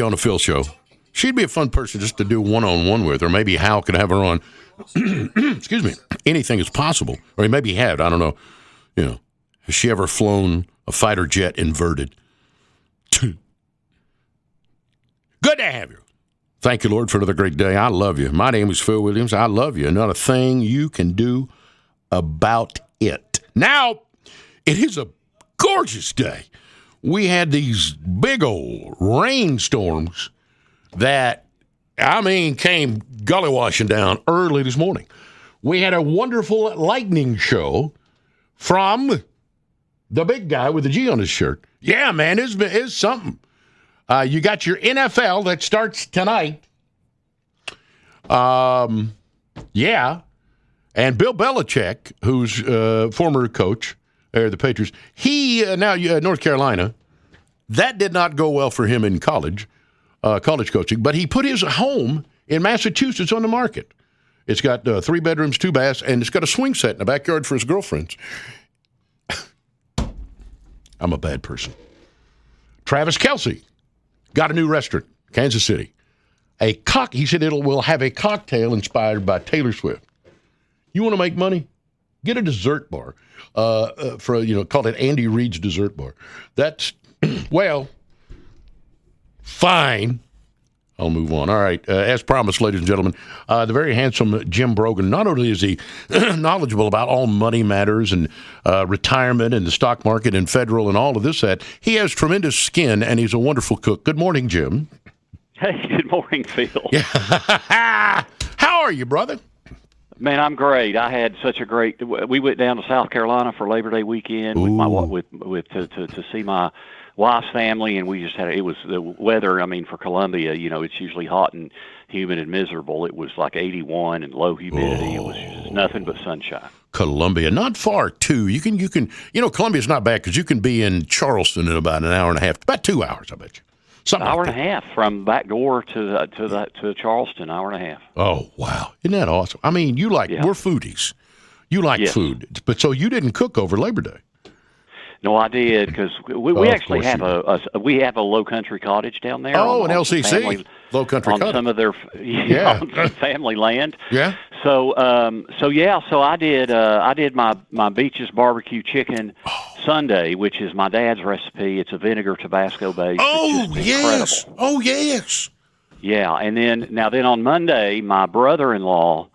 on the Phil show. She'd be a fun person just to do one-on-one with, or maybe Hal could have her on. Excuse me. Anything is possible. Or he maybe had. I don't know. Has she ever flown a fighter jet inverted? Good to have you. Thank you, Lord, for another great day. I love you. My name is Phil Williams. I love you. Not a thing you can do about it. Now, it is a gorgeous day. We had these big old rainstorms that, came gully washing down early this morning. We had a wonderful lightning show from the big guy with the G on his shirt. Yeah, man, it's something. You got your NFL that starts tonight. Yeah. And Bill Belichick, who's former coach of the Patriots, he now North Carolina, that did not go well for him in college coaching, but he put his home in Massachusetts on the market. It's got 3 bedrooms, 2 baths, and it's got a swing set in the backyard for his girlfriends. I'm a bad person. Travis Kelce got a new restaurant, Kansas City. He said will have a cocktail inspired by Taylor Swift. You want to make money? Get a dessert bar call it Andy Reid's Dessert Bar. That's, fine. I'll move on. All right. As promised, ladies and gentlemen, the very handsome Jim Brogan, not only is he knowledgeable about all money matters and retirement and the stock market and federal and all of this, that he has tremendous skin and he's a wonderful cook. Good morning, Jim. Hey, good morning, Phil. Yeah. How are you, brother? Man, I'm great. I had such a great. We went down to South Carolina for Labor Day weekend to see my wife's family, and we just had. It was the weather. For Columbia, it's usually hot and humid and miserable. It was like 81 and low humidity. It was just nothing but sunshine. Columbia, not far too. You can. Columbia's not bad because you can be in Charleston in about an hour and a half, about 2 hours, I bet you. Something hour like and a half from back door to Charleston. Hour and a half. Oh wow, isn't that awesome? We're foodies. You like food, but so you didn't cook over Labor Day. No, I did because we actually have a low country cottage down there. Oh, an LCC, low country on cottage. Some of their on some family land. Yeah. So I did my Beaches barbecue chicken Sunday, which is my dad's recipe. It's a vinegar Tabasco base. Oh yes. Incredible. Oh yes. Yeah, and then on Monday, my brother-in-law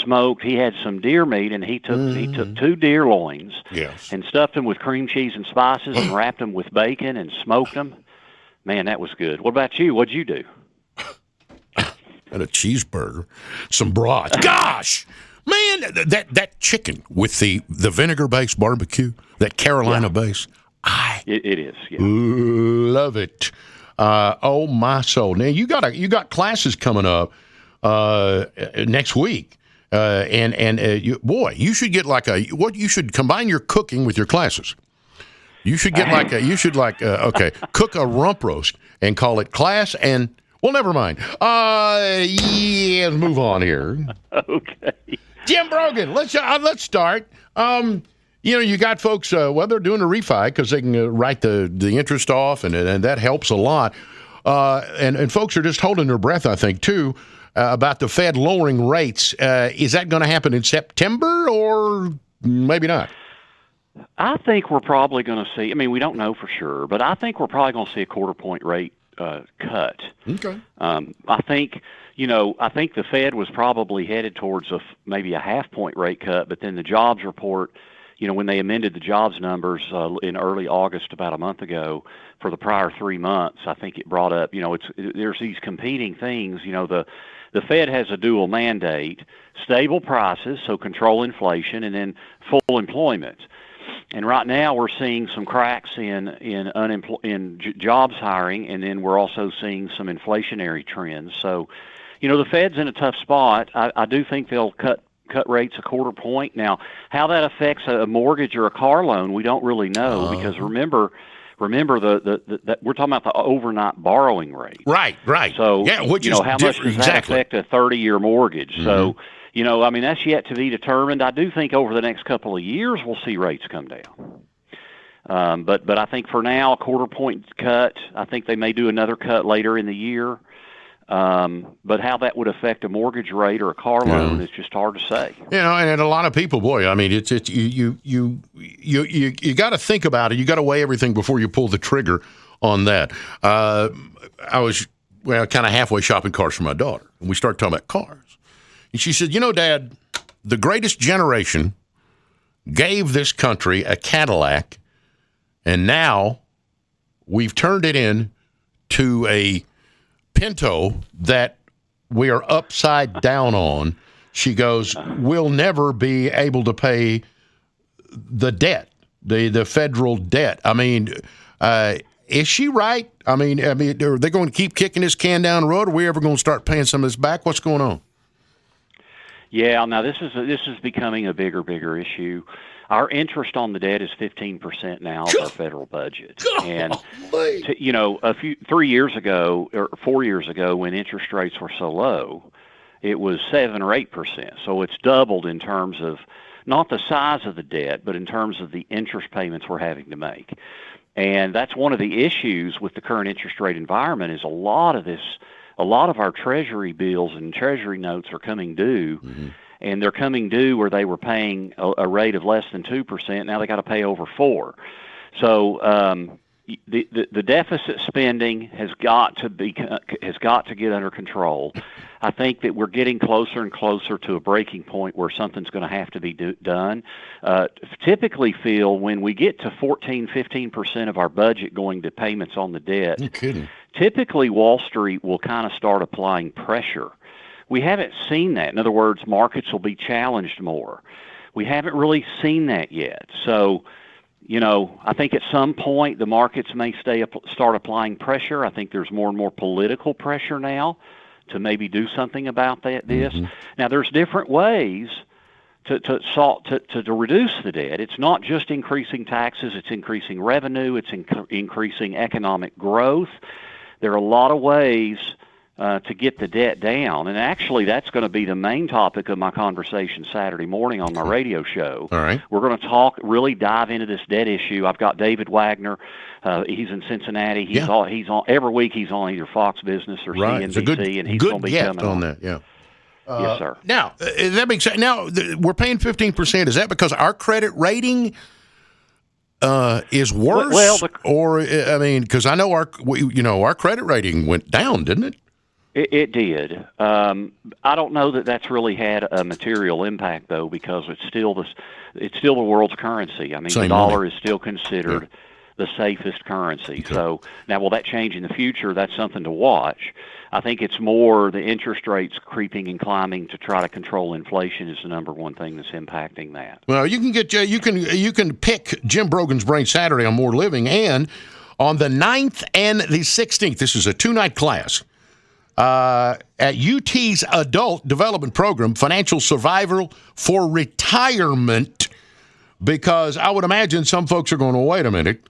smoked. He had some deer meat, and he took 2 deer loins, and stuffed them with cream cheese and spices, and wrapped them with bacon and smoked them. Man, that was good. What about you? What'd you do? And a cheeseburger, some broth. Gosh, man, that chicken with the vinegar-based barbecue, that Carolina base, it is. Yeah. Love it. Oh my soul! Now you got classes coming up next week. You should get you should combine your cooking with your classes. You should get cook a rump roast and call it class and, never mind. Let's move on here. Okay. Jim Brogan, let's start. You got folks, they're doing a refi because they can write the interest off and that helps a lot. And folks are just holding their breath, I think, too. About the Fed lowering rates. Is that going to happen in September or maybe not? I think we're probably going to see, we don't know for sure, but I think we're probably going to see a quarter-point rate cut. Okay. I think the Fed was probably headed towards maybe a half-point rate cut, but then the jobs report, when they amended the jobs numbers in early August about a month ago for the prior 3 months, I think it brought up, there's these competing things. The Fed has a dual mandate: stable prices, so control inflation, and then full employment. And right now we're seeing some cracks in jobs hiring, and then we're also seeing some inflationary trends. So, the Fed's in a tough spot. I do think they'll cut rates a quarter point. Now, how that affects a mortgage or a car loan, we don't really know because remember that we're talking about the overnight borrowing rate. Right. So, which how much does that affect a 30-year mortgage? Mm-hmm. So, that's yet to be determined. I do think over the next couple of years we'll see rates come down. But I think for now, a quarter point cut. I think they may do another cut later in the year. But how that would affect a mortgage rate or a car loan is just hard to say. And a lot of people, boy, I mean, it's you got to think about it. You got to weigh everything before you pull the trigger on that. I was kind of halfway shopping cars for my daughter, and we started talking about cars, and she said, Dad, the greatest generation gave this country a Cadillac, and now we've turned it in to a Pinto that we are upside down on. She goes, we'll never be able to pay the debt, the federal debt. I mean, is she right? I mean, are they going to keep kicking this can down the road? Or are we ever going to start paying some of this back? What's going on? Yeah, now this is becoming a bigger issue. Our interest on the debt is 15% now of our federal budget. And, 3 years ago or 4 years ago when interest rates were so low, it was 7 or 8%. So it's doubled in terms of not the size of the debt, but in terms of the interest payments we're having to make. And that's one of the issues with the current interest rate environment is a lot of our Treasury bills and Treasury notes are coming due. Mm-hmm. And they're coming due where they were paying a rate of less than 2%. Now they got to pay over 4%. So the deficit spending has got to get under control. I think that we're getting closer and closer to a breaking point where something's going to have to be done. Typically, Phil, when we get to 15% of our budget going to payments on the debt, you're kidding. Typically Wall Street will kind of start applying pressure. We haven't seen that. In other words, markets will be challenged more. We haven't really seen that yet. So, I think at some point the markets may start applying pressure. I think there's more and more political pressure now to maybe do something about this. Mm-hmm. Now, there's different ways to reduce the debt. It's not just increasing taxes. It's increasing revenue. It's increasing economic growth. There are a lot of ways to get the debt down. And actually, that's going to be the main topic of my conversation Saturday morning on my radio show. All right. We're going to really dive into this debt issue. I've got David Wagner. He's in Cincinnati. He's on every week. He's on either Fox Business or CNBC, and he's going to be coming on that. Yeah. Yes, sir. Now, that makes sense. Now, we're paying 15%. Is that because our credit rating is worse? Because I know our credit rating went down, didn't it? It did. I don't know that that's really had a material impact, though, because it's still the world's currency. I mean, the dollar is still considered the safest currency. Okay. So now, will that change in the future? That's something to watch. I think it's more the interest rates creeping and climbing to try to control inflation is the number one thing that's impacting that. Well, you can pick Jim Brogan's brain Saturday on More Living, and on the 9th and the 16th. This is a 2-night class. At UT's Adult Development Program, Financial Survival for Retirement, because I would imagine some folks are going, wait a minute,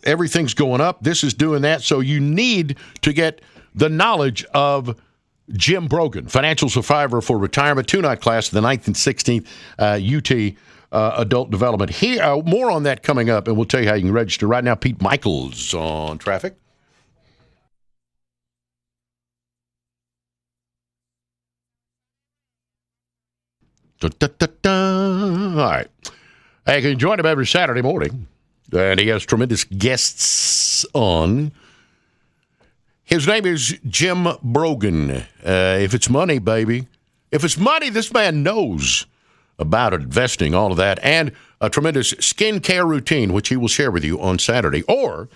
everything's going up, this is doing that, so you need to get the knowledge of Jim Brogan, Financial Survivor for Retirement, 2-night class, the 9th and 16th, UT Adult Development. Here, more on that coming up, and we'll tell you how you can register. Right now, Pete Michaels on traffic. All right. I can join him every Saturday morning, and he has tremendous guests on. His name is Jim Brogan. If it's money, baby. If it's money, this man knows about investing, all of that, and a tremendous skincare routine, which he will share with you on Saturday, or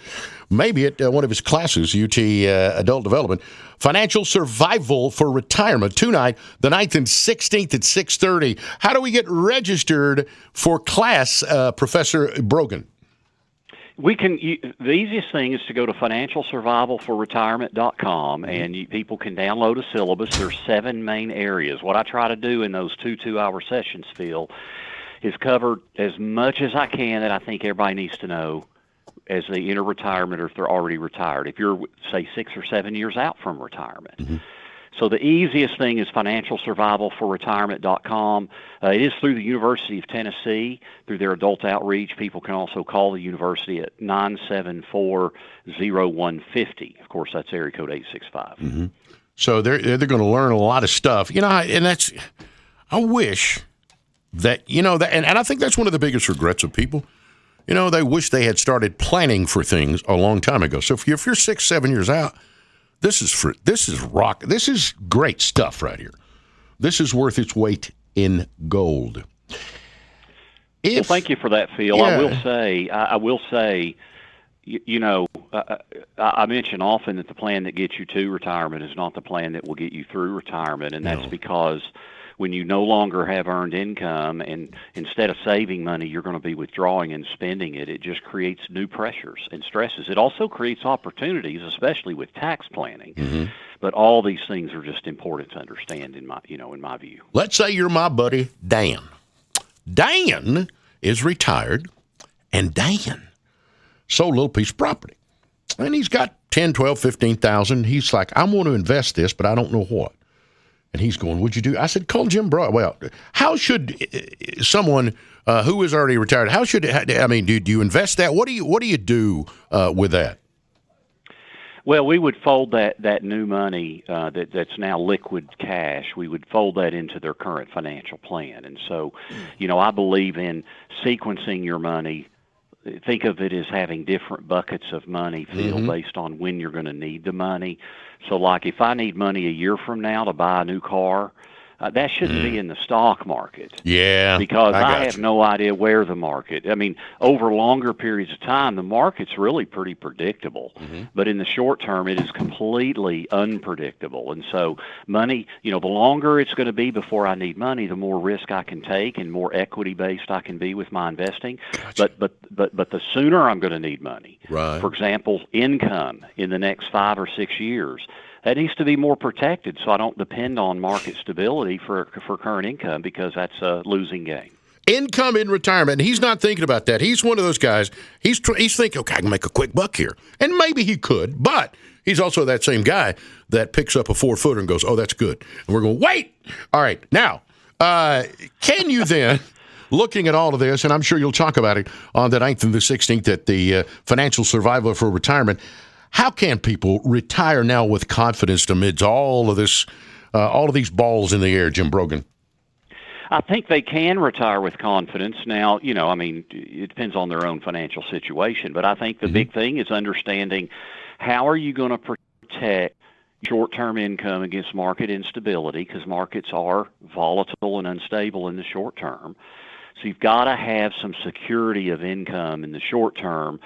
maybe at one of his classes, UT Adult Development, Financial Survival for Retirement, 2-night, the 9th and 16th at 6:30. How do we get registered for class, Professor Brogan? The easiest thing is to go to financialsurvivalforretirement.com, and people can download a syllabus. There's 7 main areas. What I try to do in those 2-hour sessions, Phil, is cover as much as I can that I think everybody needs to know as they enter retirement or if they're already retired. If you're, say, 6 or 7 years out from retirement. Mm-hmm. So the easiest thing is financialsurvivalforretirement.com. It is through the University of Tennessee, through their adult outreach. People can also call the university at 974-0150. Of course, that's area code 865. Mm-hmm. So they're going to learn a lot of stuff. And that's, I wish that, and I think that's one of the biggest regrets of people. They wish they had started planning for things a long time ago. So if you're 6-7 years out, this is great stuff right here. This is worth its weight in gold. Well, thank you for that, Phil. Yeah. I will say, I mention often that the plan that gets you to retirement is not the plan that will get you through retirement, and that's because when you no longer have earned income and instead of saving money, you're going to be withdrawing and spending it, it just creates new pressures and stresses. It also creates opportunities, especially with tax planning. Mm-hmm. But all these things are just important to understand in my view. Let's say you're my buddy, Dan. Dan is retired, and Dan sold a little piece of property. And he's got 10, 12, 15,000. He's like, I want to invest this, but I don't know what. And he's going, what'd you do? I said, call Jim Brogan. Well, how should someone who is already retired, do you invest that? What do you do with that? Well, we would fold that new money that's now liquid cash. We would fold that into their current financial plan. And so, I believe in sequencing your money. Think of it as having different buckets of money, Phil, based on when you're going to need the money. So, like, if I need money a year from now to buy a new car, that shouldn't be in the stock market. Yeah. Because I have no idea where the market. Over longer periods of time, the market's really pretty predictable. Mm-hmm. But in the short term, it is completely unpredictable. And so money, the longer it's going to be before I need money, the more risk I can take and more equity-based I can be with my investing. Gotcha. But the sooner I'm going to need money. Right. For example, income in the next 5 or 6 years. That needs to be more protected so I don't depend on market stability for current income because that's a losing game. Income in retirement. And he's not thinking about that. He's one of those guys. He's thinking, okay, I can make a quick buck here. And maybe he could, but he's also that same guy that picks up a 4-footer and goes, oh, that's good. And we're going, wait. All right. Now, can you then, looking at all of this, and I'm sure you'll talk about it on the 9th and the 16th at the Financial Survival for Retirement, how can people retire now with confidence amidst all of this, all of these balls in the air, Jim Brogan? I think they can retire with confidence. Now, it depends on their own financial situation, but I think the big thing is understanding how are you going to protect short-term income against market instability, because markets are volatile and unstable in the short term. So you've got to have some security of income in the short term.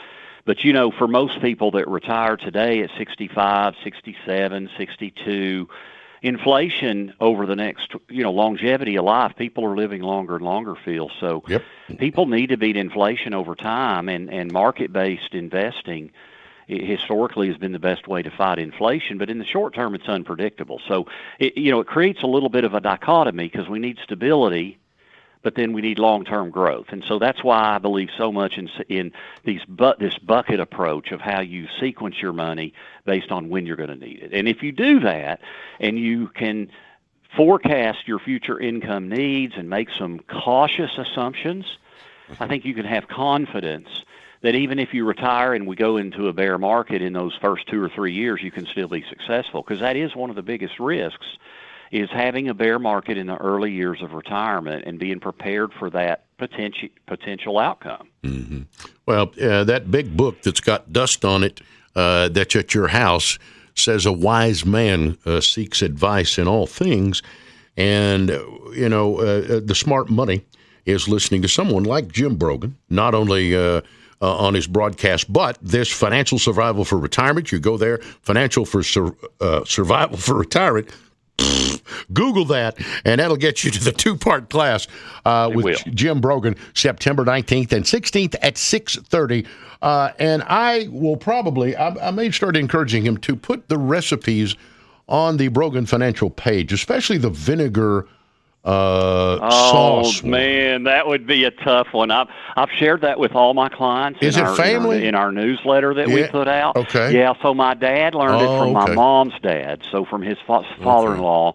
But, for most people that retire today at 65, 67, 62, inflation over the next, longevity of life, people are living longer and longer, Phil. So people need to beat inflation over time, and market-based investing historically has been the best way to fight inflation. But in the short term, it's unpredictable. So, it creates a little bit of a dichotomy because we need stability, but then we need long-term growth. And so that's why I believe so much in this bucket approach of how you sequence your money based on when you're going to need it. And if you do that and you can forecast your future income needs and make some cautious assumptions, I think you can have confidence that even if you retire and we go into a bear market in those first 2 or 3 years, you can still be successful, because that is one of the biggest risks, is having a bear market in the early years of retirement and being prepared for that potential outcome. Mm-hmm. Well, that big book that's got dust on it that's at your house says a wise man seeks advice in all things. And, the smart money is listening to someone like Jim Brogan, not only on his broadcast, but this Financial Survival for Retirement. You go there, Financial for Survival for Retirement. Google that, and that'll get you to the 2-part class with Jim Brogan, September 19th and 16th at 6:30. And I will I may start encouraging him to put the recipes on the Brogan Financial page, especially the vinegar sauce. Man, that would be a tough one. I've shared that with all my clients. Is it family? In our newsletter that we put out? Okay. Yeah. So my dad learned it from my mom's dad. So from his father-in-law.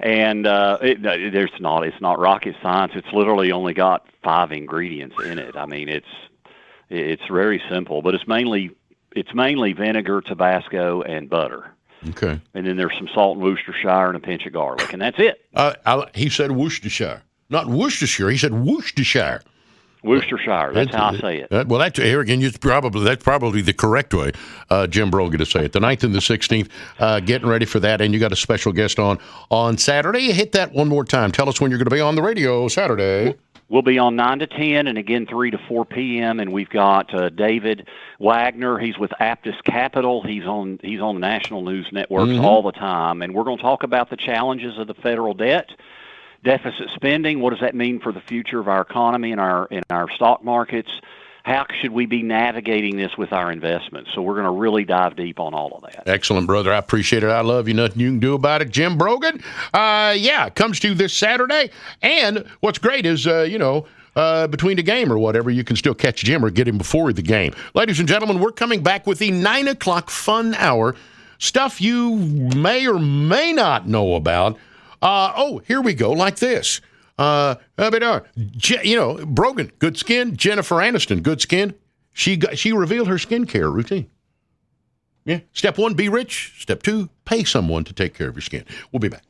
And it's not rocket science. It's literally only got 5 ingredients in it. I mean, it's very simple, but it's mainly vinegar, Tabasco, and butter. Okay. And then there's some salt and Worcestershire and a pinch of garlic, and that's it. He said Worcestershire, not Worcestershire. He said Worcestershire. Worcestershire. That's how I say it. Well, that's here again. That's probably the correct way, Jim Brogan, to say it. The 9th and the 16th, getting ready for that, and you got a special guest on Saturday. Hit that one more time. Tell us when you're going to be on the radio Saturday. We'll be on 9 to 10, and again 3 to 4 p.m. And we've got David Wagner. He's with Aptus Capital. He's on the national news networks all the time, and we're going to talk about the challenges of the federal debt. Deficit spending, what does that mean for the future of our economy and our stock markets? How should we be navigating this with our investments? So we're going to really dive deep on all of that. Excellent, brother. I appreciate it. I love you. Nothing you can do about it. Jim Brogan, it comes to you this Saturday. And what's great is, between the game or whatever, you can still catch Jim or get him before the game. Ladies and gentlemen, we're coming back with the 9 o'clock fun hour. Stuff you may or may not know about. Here we go, like this. Brogan, good skin. Jennifer Aniston, good skin. She revealed her skincare routine. Yeah. Step 1, be rich. Step 2, pay someone to take care of your skin. We'll be back.